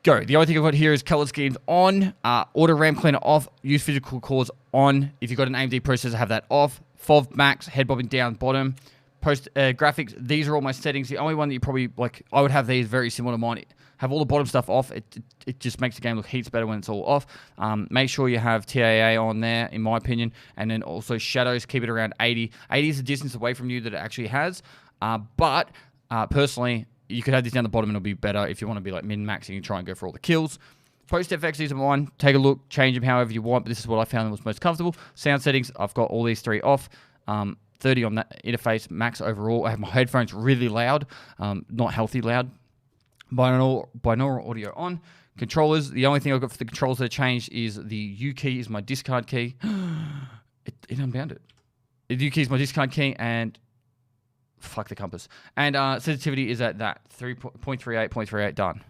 Go. The only thing I've got here is color schemes on, auto RAM cleaner off, use physical cores on. If you've got an AMD processor, have that off. FOV max, head bobbing down, bottom. Post graphics, these are all my settings. The only one that you probably, like, I would have these very similar to mine. Have all the bottom stuff off. It just makes the game look heaps better when it's all off. Make sure you have TAA on there, in my opinion. And then also shadows, keep it around 80. 80 is the distance away from you that it actually has. But personally, you could have this down the bottom and it'll be better if you want to be like min-maxing and try and go for all the kills. Post FX, these are mine. Take a look, change them however you want, but this is what I found was most comfortable. Sound settings, I've got all these three off. 30 on that interface, max overall. I have my headphones really loud, not healthy loud. Binaural audio on. Controllers, the only thing I've got for the controls that changed is the U key is my discard key. It unbound it. The U key is my discard key, and fuck the compass. And sensitivity is at that 3.38, 0.38, done.